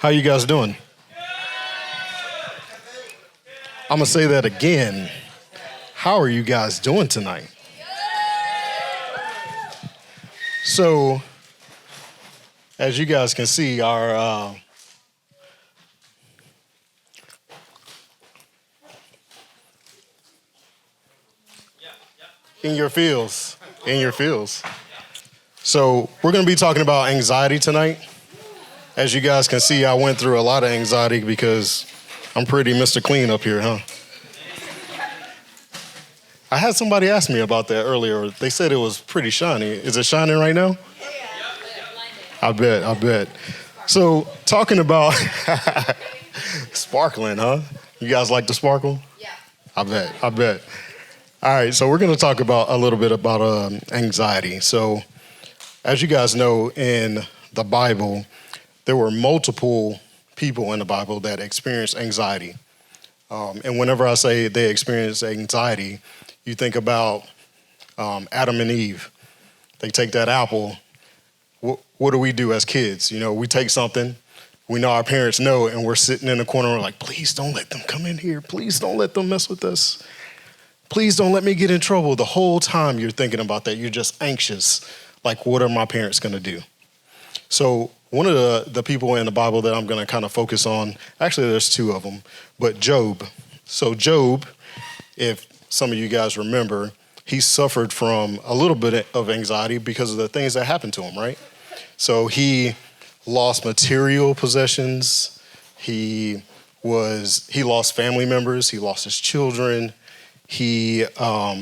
How you guys doing? I'm going to say that again. How are you guys doing tonight? So, as you guys can see, our in your fields. So, we're going to be talking about anxiety tonight. As you guys can see, I went through a lot of anxiety because I'm pretty Mr. Clean up here, huh? I had somebody ask me about that earlier. They said it was pretty shiny. Is it shining right now? I bet. So, talking about sparkling, huh? You guys like to sparkle? Yeah. I bet. All right, so we're going to talk about a little bit about anxiety. So, as you guys know, in the Bible, there were multiple people in the Bible that experienced anxiety. And whenever I say they experienced anxiety, you think about Adam and Eve. They take that apple. What do we do as kids? You know, we take something, we know our parents know, and we're sitting in the corner, we're like, please don't let them come in here. Please don't let them mess with us. Please don't let me get in trouble. The whole time you're thinking about that, you're just anxious. Like, what are my parents going to do? So one of the people in the Bible that I'm going to kind of focus on, actually there's two of them, but Job. So Job, if some of you guys remember, he suffered from a little bit of anxiety because of the things that happened to him, right? So he lost material possessions. He lost family members. He lost his children. He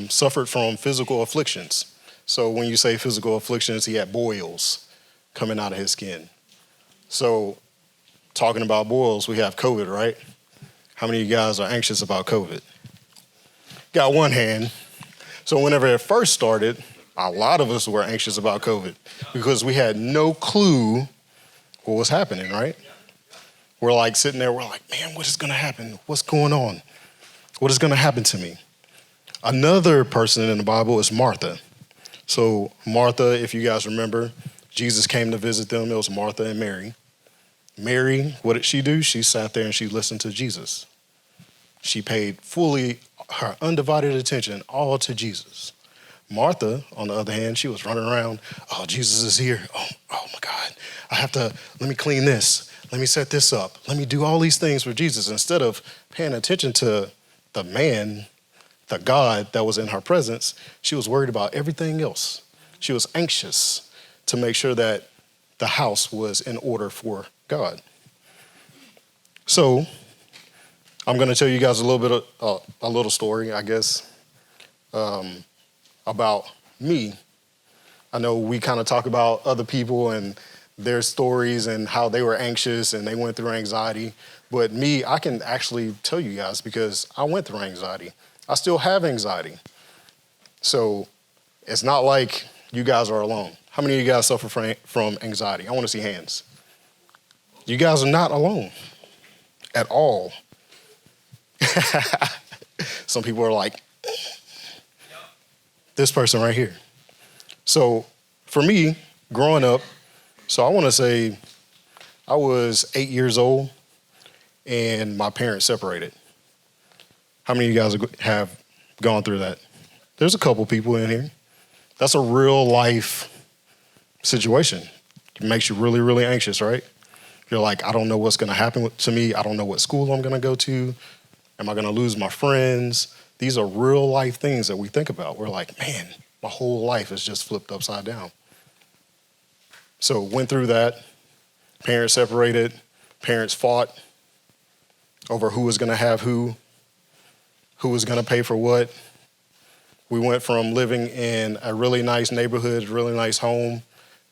suffered from physical afflictions. So when you say physical afflictions, he had boils coming out of his skin. So talking about boils, we have COVID, right? How many of you guys are anxious about COVID? Got one hand. So whenever it first started, a lot of us were anxious about COVID because we had no clue what was happening, right? We're like sitting there, we're like, man, what is going to happen? What's going on? What is going to happen to me? Another person in the Bible is Martha. So Martha, if you guys remember, Jesus came to visit them. It was Martha and Mary. Mary, what did she do? She sat there and she listened to Jesus. She paid fully her undivided attention all to Jesus. Martha, on the other hand, she was running around. Oh, Jesus is here. Oh my God. Let me clean this. Let me set this up. Let me do all these things for Jesus. Instead of paying attention to the man, the God that was in her presence, she was worried about everything else. She was anxious to make sure that the house was in order for God. So I'm going to tell you guys a little bit of a little story, I guess, about me. I know we kind of talk about other people and their stories and how they were anxious and they went through anxiety. But me, I can actually tell you guys because I went through anxiety. I still have anxiety. So it's not like you guys are alone. How many of you guys suffer from anxiety? I want to see hands. You guys are not alone at all. Some people are like, this person right here. So for me, growing up, so I want to say I was 8 years old and my parents separated. How many of you guys have gone through that? There's a couple people in here. That's a real life situation. It makes you really, really anxious, right? You're like, I don't know what's going to happen to me. I don't know what school I'm going to go to. Am I going to lose my friends? These are real life things that we think about. We're like, man, my whole life is just flipped upside down. So went through that. Parents separated. Parents fought over who was going to have who was going to pay for what. We went from living in a really nice neighborhood, really nice home,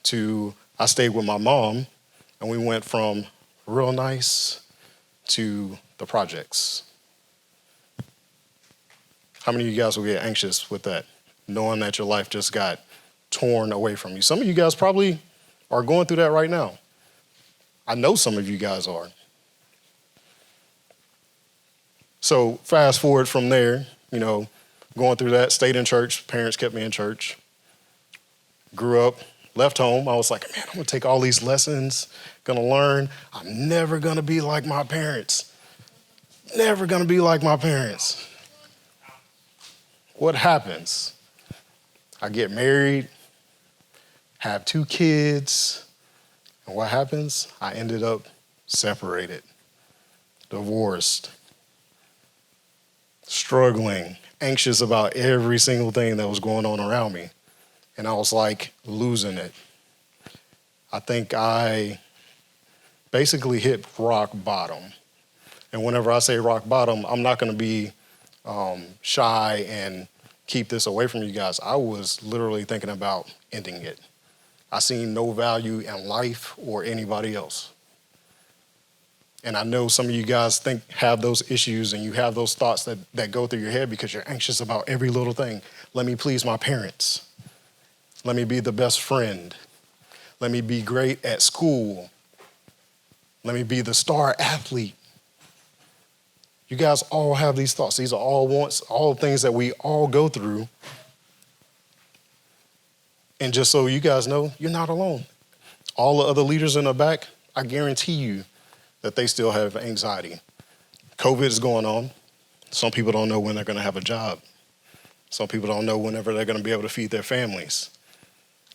to I stayed with my mom, and we went from real nice to the projects. How many of you guys will get anxious with that, knowing that your life just got torn away from you? Some of you guys probably are going through that right now. I know some of you guys are. So fast forward from there, going through that, stayed in church. Parents kept me in church. Grew up, left home, I was like, man, I'm gonna take all these lessons, gonna learn. I'm never gonna be like my parents. Never gonna be like my parents. What happens? I get married, have 2 kids, and what happens? I ended up separated, divorced, struggling, anxious about every single thing that was going on around me. And I was like losing it. I think I basically hit rock bottom. And whenever I say rock bottom, I'm not going to be shy and keep this away from you guys. I was literally thinking about ending it. I seen no value in life or anybody else. And I know some of you guys have those issues and you have those thoughts that go through your head because you're anxious about every little thing. Let me please my parents. Let me be the best friend. Let me be great at school. Let me be the star athlete. You guys all have these thoughts. These are all wants, all things that we all go through. And just so you guys know, you're not alone. All the other leaders in the back, I guarantee you that they still have anxiety. COVID is going on. Some people don't know when they're going to have a job. Some people don't know whenever they're going to be able to feed their families.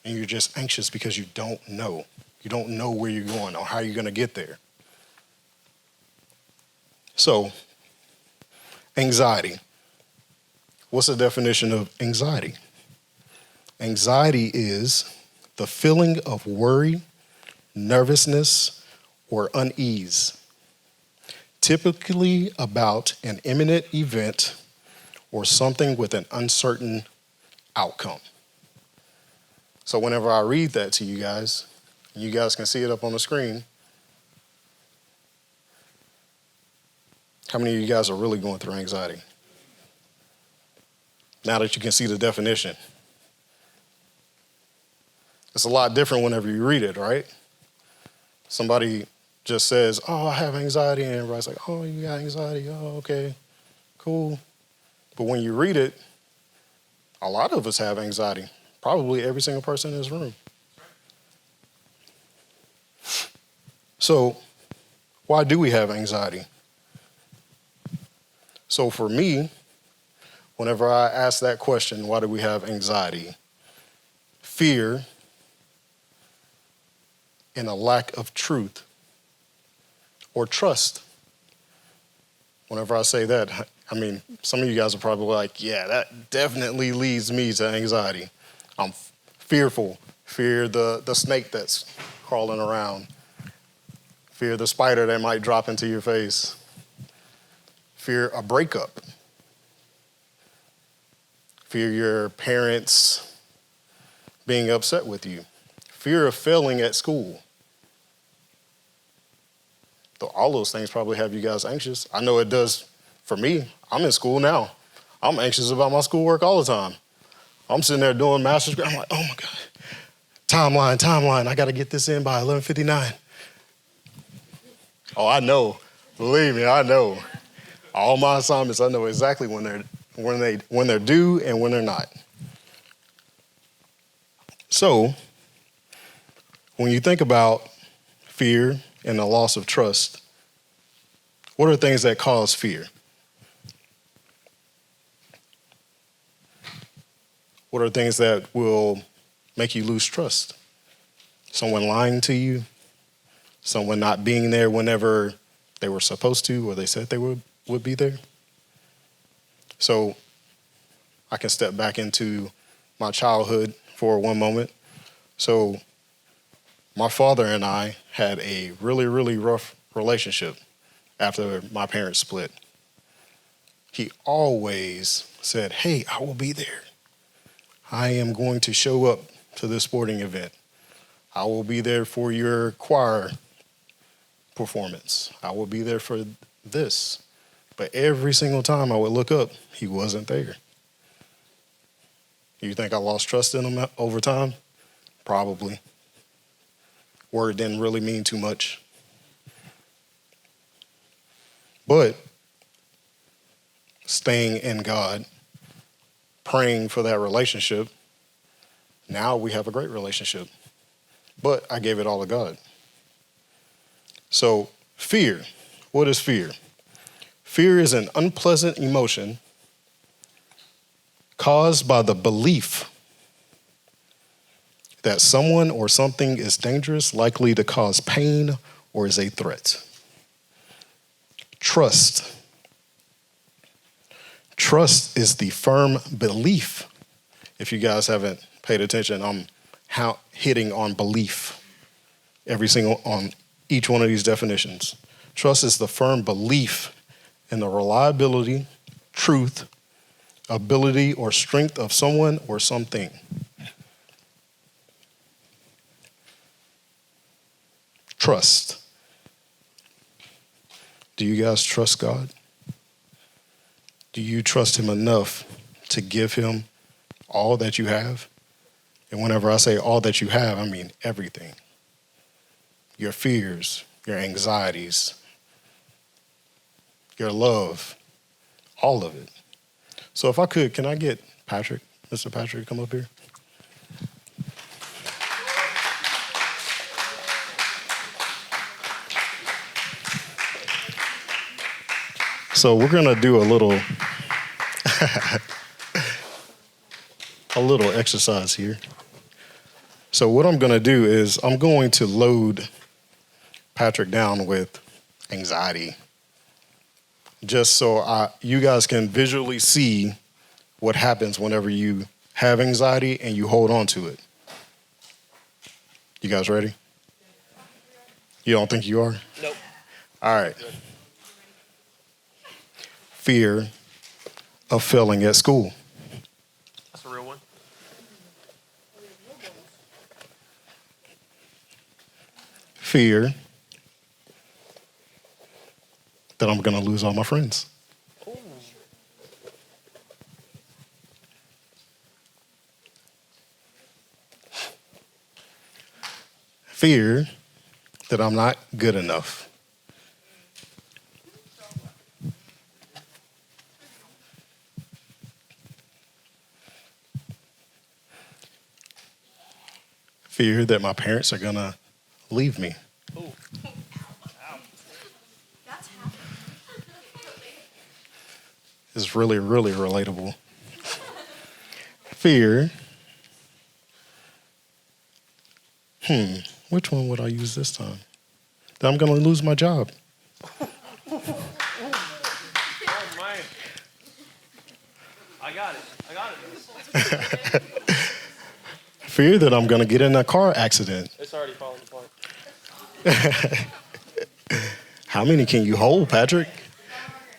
And you're just anxious because you don't know. You don't know where you're going or how you're going to get there. So, anxiety. What's the definition of anxiety? Anxiety is the feeling of worry, nervousness, or unease, typically about an imminent event or something with an uncertain outcome. So whenever I read that to you guys can see it up on the screen, how many of you guys are really going through anxiety? Now that you can see the definition. It's a lot different whenever you read it, right? Somebody just says, oh, I have anxiety, and everybody's like, oh, you got anxiety, oh, okay, cool. But when you read it, a lot of us have anxiety. Probably every single person in this room. So, why do we have anxiety? So for me, whenever I ask that question, why do we have anxiety? Fear and a lack of truth or trust. Whenever I say that, I mean, some of you guys are probably like, yeah, that definitely leads me to anxiety. I'm fearful. Fear the snake that's crawling around. Fear the spider that might drop into your face. Fear a breakup. Fear your parents being upset with you. Fear of failing at school. All those things probably have you guys anxious. I know it does for me. I'm in school now. I'm anxious about my schoolwork all the time. I'm sitting there doing master's degree. I'm like, oh my God. Timeline. I got to get this in by 11:59. Oh, I know. Believe me, I know. All my assignments, I know exactly when they're due and when they're not. So, when you think about fear and the loss of trust, what are things that cause fear? What are things that will make you lose trust? Someone lying to you, someone not being there whenever they were supposed to or they said they would be there. So I can step back into my childhood for one moment. So my father and I had a really, really rough relationship after my parents split. He always said, hey, I will be there. I am going to show up to this sporting event. I will be there for your choir performance. I will be there for this. But every single time I would look up, he wasn't there. You think I lost trust in him over time? Probably. Word didn't really mean too much. But staying in God, praying for that relationship, now we have a great relationship. but I gave it all to God. So fear, what is fear? Fear is an unpleasant emotion caused by the belief that someone or something is dangerous, likely to cause pain, or is a threat. Trust. Trust is the firm belief. If you guys haven't paid attention, I'm hitting on belief on each one of these definitions. Trust is the firm belief in the reliability, truth, ability, or strength of someone or something. Trust. Do you guys trust God? Do you trust him enough to give him all that you have? And whenever I say all that you have, I mean everything. Your fears, your anxieties, your love, all of it. So if I could, can I get Patrick, Mr. Patrick, to come up here? So we're going to do a little exercise here. So what I'm going to do is I'm going to load Patrick down with anxiety, just so you guys can visually see what happens whenever you have anxiety and you hold on to it. You guys ready? You don't think you are? Nope. All right. Fear of failing at school. That's a real one. Fear that I'm going to lose all my friends. Ooh. Fear that I'm not good enough. Fear that my parents are going to leave me. Ooh. It's really, really relatable. Fear. Which one would I use this time? That I'm going to lose my job. Oh, man. I got it. Fear that I'm going to get in a car accident. It's already falling apart. How many can you hold, Patrick?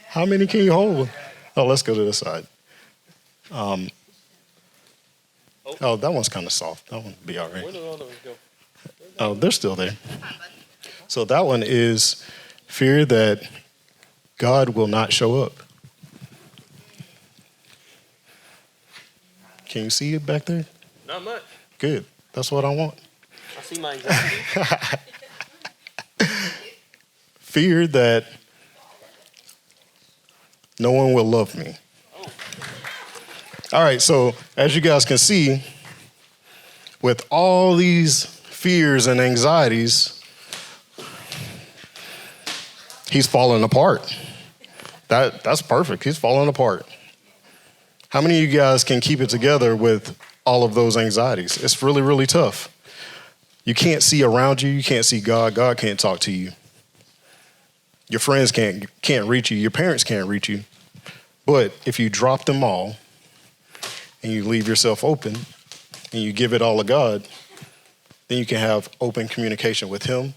How many can you hold? Oh, let's go to this side. Oh, that one's kind of soft. That one will be all right. Where did all those go? Oh, they're still there. So that one is fear that God will not show up. Can you see it back there? Not much. Good. That's what I want. I see my anxiety. Fear that no one will love me. Oh. All right, so as you guys can see, with all these fears and anxieties, he's falling apart. That's perfect. He's falling apart. How many of you guys can keep it together with all of those anxieties? It's really, really tough. You can't see around you. You can't see God. God can't talk to you. Your friends can't reach you. Your parents can't reach you. But if you drop them all and you leave yourself open and you give it all to God, then you can have open communication with him,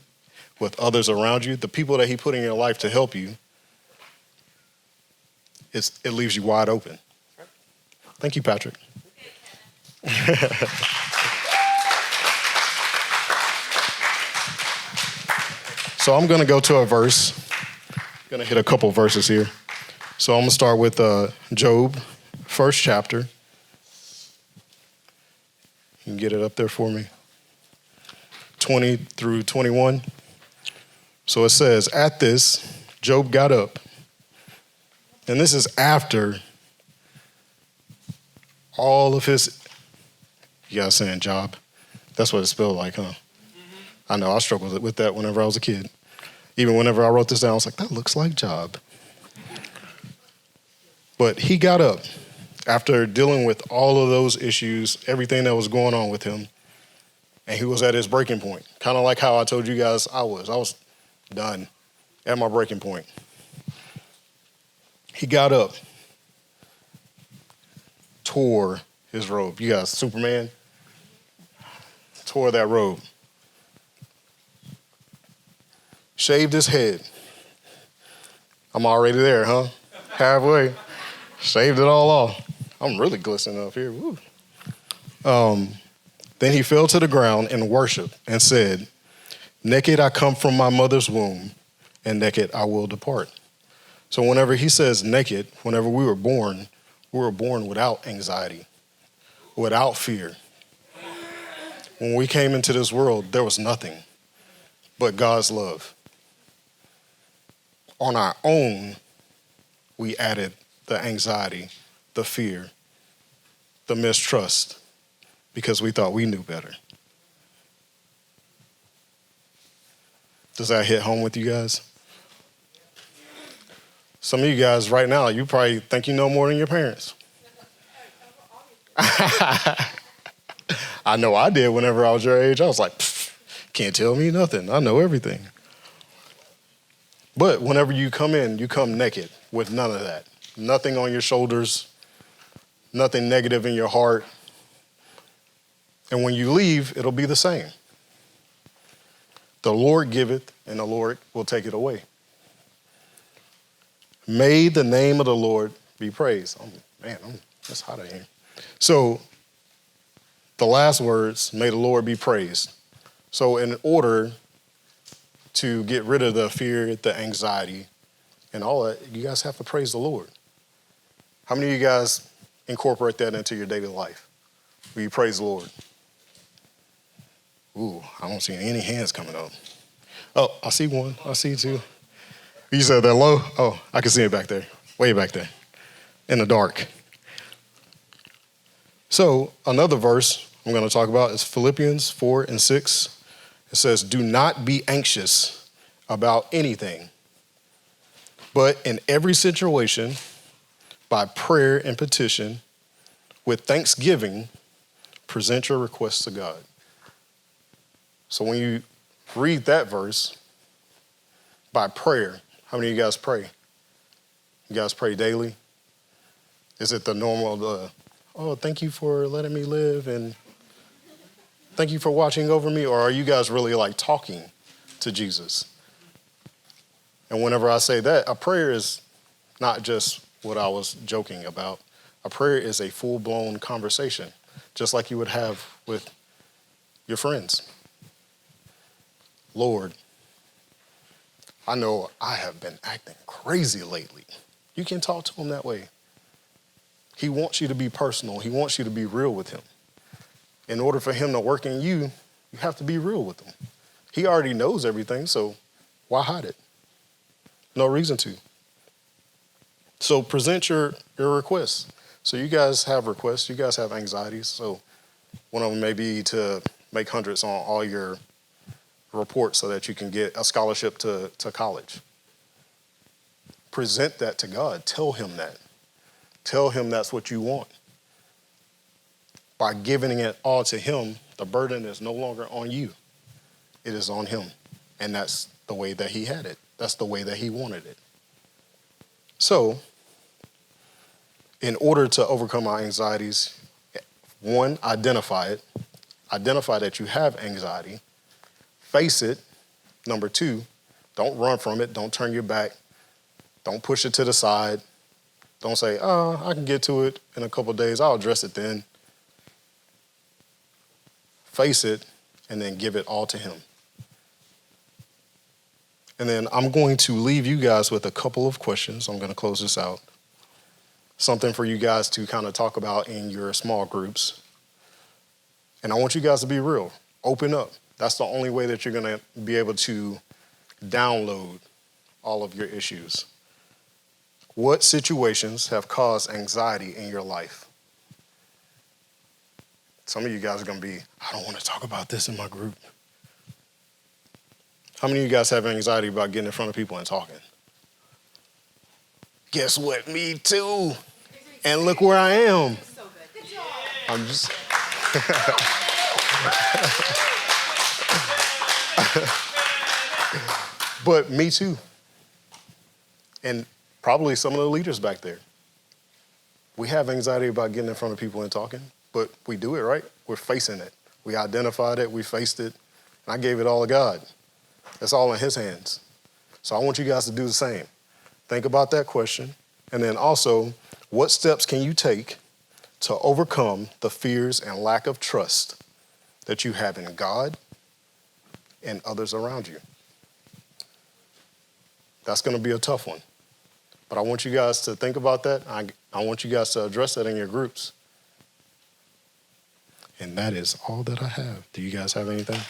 with others around you, the people that he put in your life to help you. It leaves you wide open. Thank you, Patrick. So I'm going to go to a verse. I'm going to hit a couple verses here. So I'm going to start with Job, first chapter. You can get it up there for me. 20 through 21. So it says, at this, Job got up. And this is after all of his, you guys saying job? That's what it spelled like, huh? I know I struggled with that whenever I was a kid. Even whenever I wrote this down, I was like, that looks like Job. But he got up after dealing with all of those issues, everything that was going on with him, and he was at his breaking point. Kind of like how I told you guys I was. I was done at my breaking point. He got up, tore his robe. You guys, Superman, tore that robe. Shaved his head. I'm already there, huh? Halfway. Shaved it all off. I'm really glistening up here. Woo. Then he fell to the ground in worship and said, naked I come from my mother's womb, and naked I will depart. So whenever he says naked, whenever we were born without anxiety, without fear. When we came into this world, there was nothing but God's love. On our own, we added the anxiety, the fear, the mistrust, because we thought we knew better. Does that hit home with you guys? Some of you guys right now, you probably think you know more than your parents. I know I did whenever I was your age. I was like, can't tell me nothing. I know everything. But whenever you come in, you come naked with none of that. Nothing on your shoulders, nothing negative in your heart. And when you leave, it'll be the same. The Lord giveth, and the Lord will take it away. May the name of the Lord be praised. It's hot out here. So the last words, may the Lord be praised. So in order to get rid of the fear, the anxiety, and all that, you guys have to praise the Lord. How many of you guys incorporate that into your daily life? Will you praise the Lord? Ooh, I don't see any hands coming up. Oh, I see one. I see two. You said that low? Oh, I can see it back there. Way back there. In the dark. So another verse I'm going to talk about is Philippians 4:6. It says, do not be anxious about anything, but in every situation, by prayer and petition, with thanksgiving, present your requests to God. So when you read that verse, by prayer, how many of you guys pray? You guys pray daily? Is it the normal, thank you for letting me live and thank you for watching over me? Or are you guys really like talking to Jesus? And whenever I say that, a prayer is not just what I was joking about. A prayer is a full-blown conversation, just like you would have with your friends. Lord, I know I have been acting crazy lately. You can talk to him that way. He wants you to be personal. He wants you to be real with him. In order for him to work in you, you have to be real with him. He already knows everything, so why hide it? No reason to. So present your requests. So you guys have requests. You guys have anxieties. So one of them may be to make hundreds on all your reports so that you can get a scholarship to college. Present that to God. Tell him that. Tell him that's what you want. By giving it all to him, the burden is no longer on you. It is on him. And that's the way that he had it. That's the way that he wanted it. So, in order to overcome our anxieties, one, identify it. Identify that you have anxiety. Face it. Number two, don't run from it. Don't turn your back. Don't push it to the side. Don't say, I can get to it in a couple of days. I'll address it then. Face it and then give it all to him. And then I'm going to leave you guys with a couple of questions. I'm going to close this out. Something for you guys to kind of talk about in your small groups. And I want you guys to be real. Open up. That's the only way that you're going to be able to download all of your issues. What situations have caused anxiety in your life? Some of you guys are going to be, I don't want to talk about this in my group. How many of you guys have anxiety about getting in front of people and talking? Guess what? Me too. And look where I am. I'm just... But me too. And probably some of the leaders back there. We have anxiety about getting in front of people and talking, but we do it, right? We're facing it. We identified it, we faced it, and I gave it all to God. It's all in his hands. So I want you guys to do the same. Think about that question. And then also, what steps can you take to overcome the fears and lack of trust that you have in God and others around you? That's going to be a tough one. But I want you guys to think about that. I want you guys to address that in your groups. And that is all that I have. Do you guys have anything?